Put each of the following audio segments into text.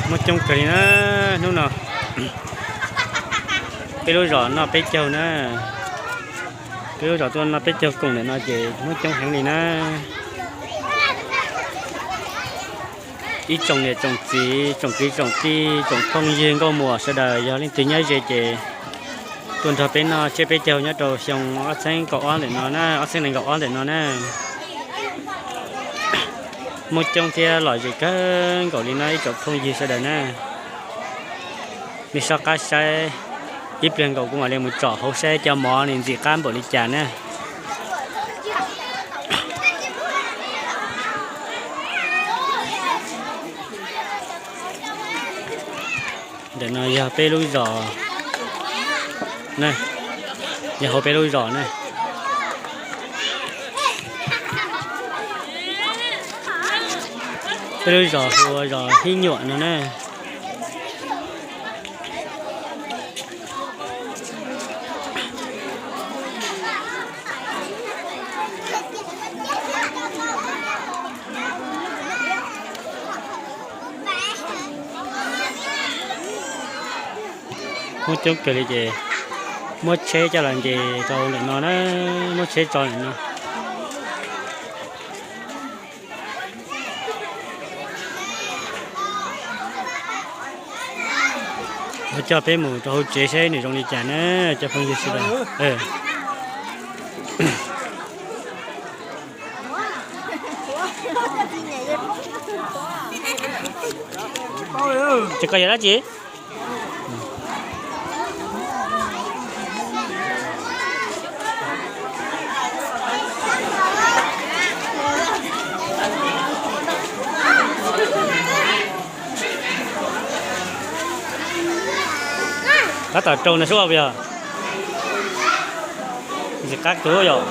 một trong cái nó lúc nào cái lối rõ nó bé châu nữa cái lối rõ tôi nó bé châu cùng để nó chỉ một trong hàng này nó ít trồng này trồng gì trồng tí trồng không riêng có mùa sau đời giờ lên tính nhớ gì chị tuần thọ bên nó chơi bé châu nhớ đồ xong ở sen cỏ để nó nè ở sen này cỏ để nó nè một trong kia loại gì cái cỏ lên này trồng không gì sau đời nè mình sao cá sai ít lên cậu cũng mà lên một trò hậu xe cho mò nên gì cam bỏ đi chả nè để nó giờ pe lui giò này giờ hậu pe lui giò này pe lui giò giò hi nhuận nữa nè một chút cái gì một chế cho làm gì rồi nó một chế cho nó một cho bé mù cho chế xe này trong đi chả nữa cho phong gì xưa chỉ có gì đó chị cá tỏi trâu này số bao giờ gì cá chỗ rồi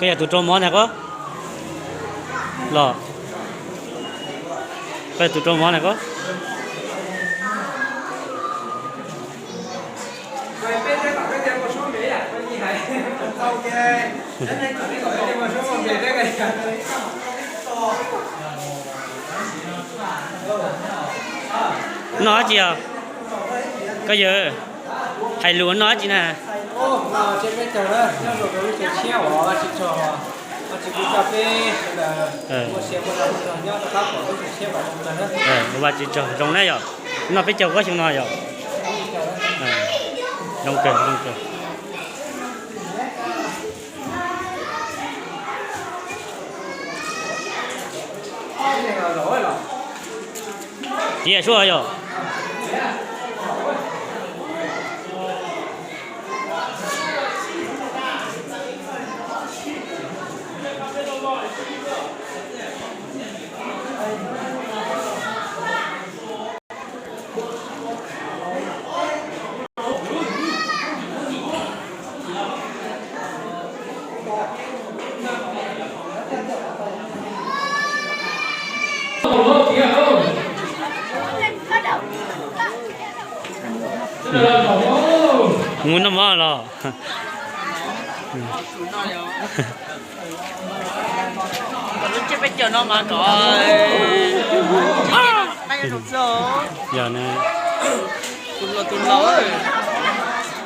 cái tụi trâu món này có lò cái tụi trâu món này có nói gì à cái giờ thầy luôn nói gì nè trên bên tờ đó, nó rồi cái cái treo ở trên trò, ở trên cái cà phê là một xe một lần rồi nhá, nó có cái treo vào trong tờ đó. Và chỉ trò trong này rồi, nó phải treo có trong này rồi. Trong kề. Chị à số rồi. Muốn nó mơ rồi. Lúc trước bây giờ nó mà có giờ nè tuần lỡ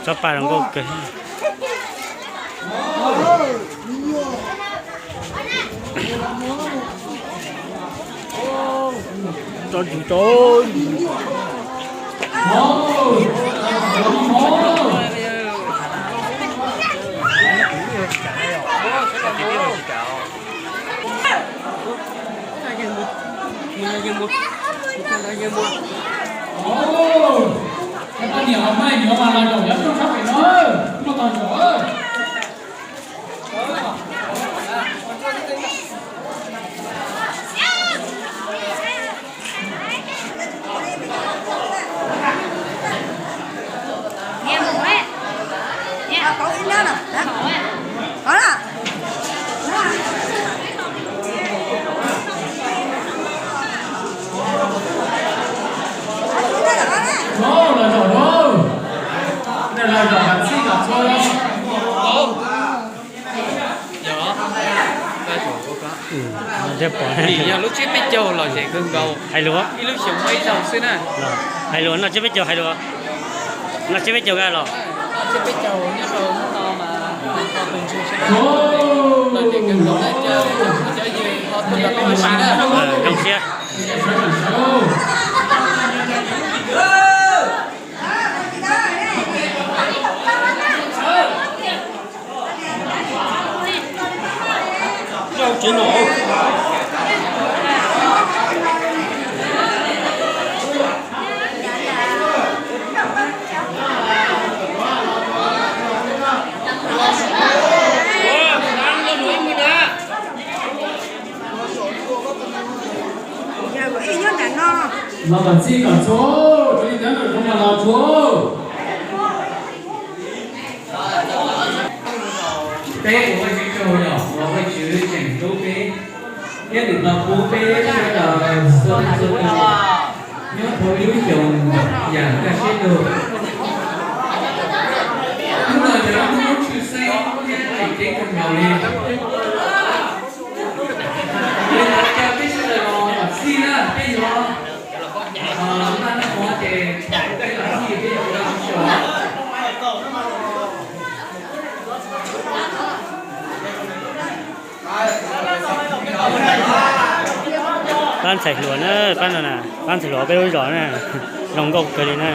cho bài đồng cô kì cho chúng tôi biết rồi chị cạo. Cái con nhỏ mai nhỏ mà là nhỏ trong sắp phải nói, nó còn nhỏ. Nghe một ấy. Nghe có ít nữa nè. Có nè. Đó là giỏ đó. Đây là giỏ gắn xi cả thôi. Dạ. Cái chỗ của cá. Rất bỏ. Thì giờ lúc trước biết châu là sẽ gần cầu. Hay lúa. Cái lúc sống mấy dòng xưa nè. Hay lúa nó chưa biết chiều hay lúa. Nó chưa biết chiều ra rồi. Chưa biết châu nhất rồi nó to mà to bình thường sẽ là chỉ cần cầu lại chơi gì họ tự lập cái machine nè. Đồng xe. Rau chuyển nổ. Nó là gì cả chỗ, cái gì đó không là chỗ. Bé của cái câu nhỏ, nó phải chữ chỉnh tốt bé. Nhất định là cô bé sẽ là sơn sơn. Nhớ thôi yếu chồng giảng cả chế độ. Nhưng mà nếu muốn chữ say, thì cái con nhỏ lên. Nên là cái sẽ là nó xin á, cái gì đó. Chúng ta đã có cái là gì cái gì đó không Ban sạch lúa nữa, ban là ban sạch lúa bây giờ nè, lòng gốc cái này nè.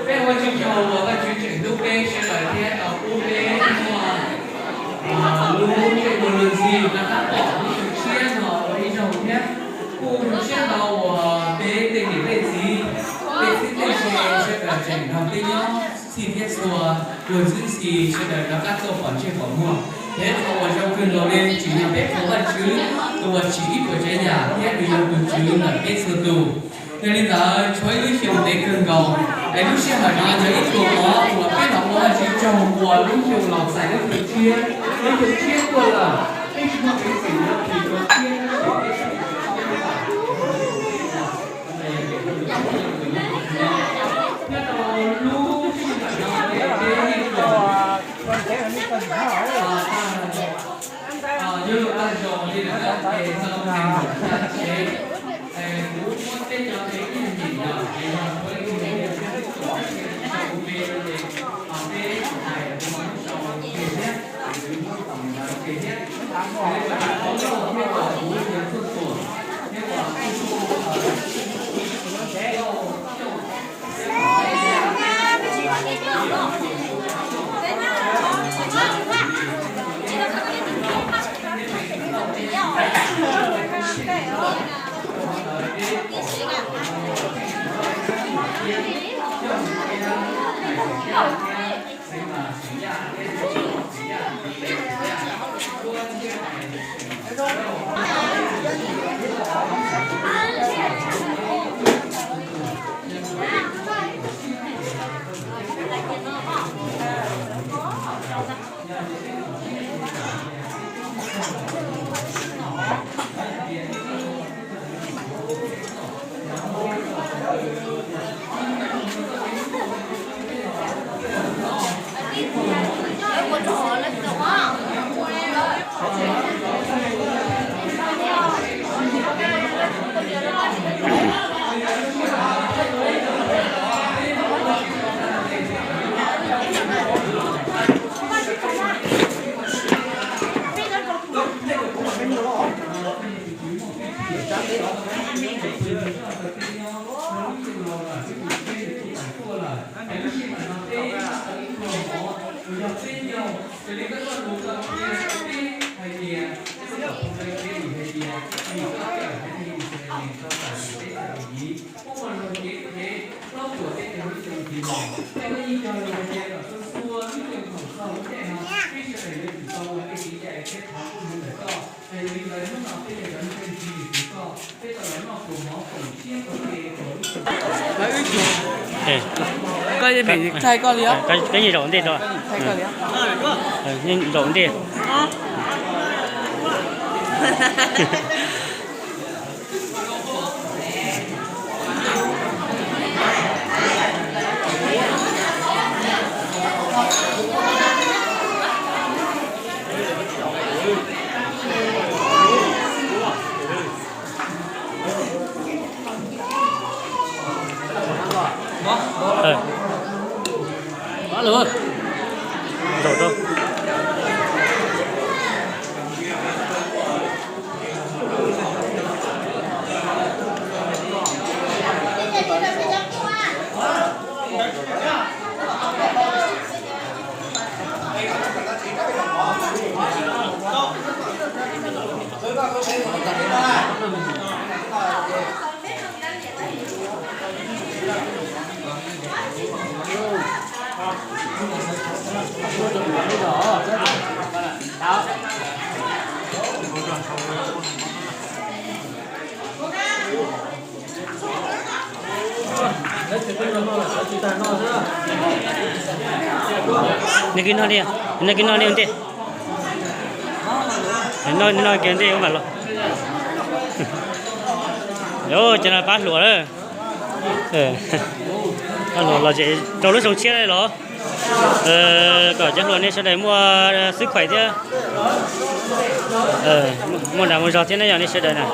Bây giờ chúng tôi có chương trình đúc bê sẽ là thiết ở u bê mà luôn cái một lần gì là ta bỏ đi thực chiến họ đi trong thiết u thực chiến đầu bê tên gì tên gì tên sẽ là trình học tin nhá xin thiết sùa rồi giữ gì sẽ là các câu hỏi trên bỏ mua thế câu ở trong cơn đầu lên chỉ là biết câu là chữ câu chỉ của trái nhà thiết bây giờ từ chữ là kết sơ tù nên là chối lý hiểu để cơn cầu để lúc xe hỏi nói cho ít của nó của cái nó là chỉ trồng của lúc hiểu lòng giải được thực chia nếu thực chia của là cái chúng ta cái gì đó thì có chia như là rồi thì là cái sau này là sẽ muốn cái cho cái gì đó thì là với cái này cái của cái của cái này nó sau cái nhé cái tổng là cái nhé có cái của cái phương tổ nhưng mà dọc bên nhau cho nên các con muốn gặp kia hay kia các con không phải cái gì hay kia vì các cái cái gì thì mình cho cả cái cái gì không mà nó cái nó của cái trường thì nó cái gì cho nó cái ở trong xua cái trườngของเขาเนี่ยเนาะที่จะเป็นเรื่องของเขาไอ้ที่จะแค่ทำคุณแต่ก็ไอ้เรื่องอะไรมันเอาไปอย่างนั้นเป็นทีก็ไอ้ตอนนั้นเอาตัวหมอผมเชี่ยตัวเองผมแล้วอีกอยู่ 예. Coi bị thay con liếc. cái gì rộng đi rồi. Thay con liếc. Nhưng rộng đi. Quá luôn. Rồi thôi. Niki no dia, niki no dia nanti. No kian dia umar lo. Yo, jangan pas luar le. Alo là chị trâu nó sống chia đây lo. Có chắc luôn đi sau đây mua sức khỏe chứ. Mua nào mua giò thế này giờ đi sau đây này.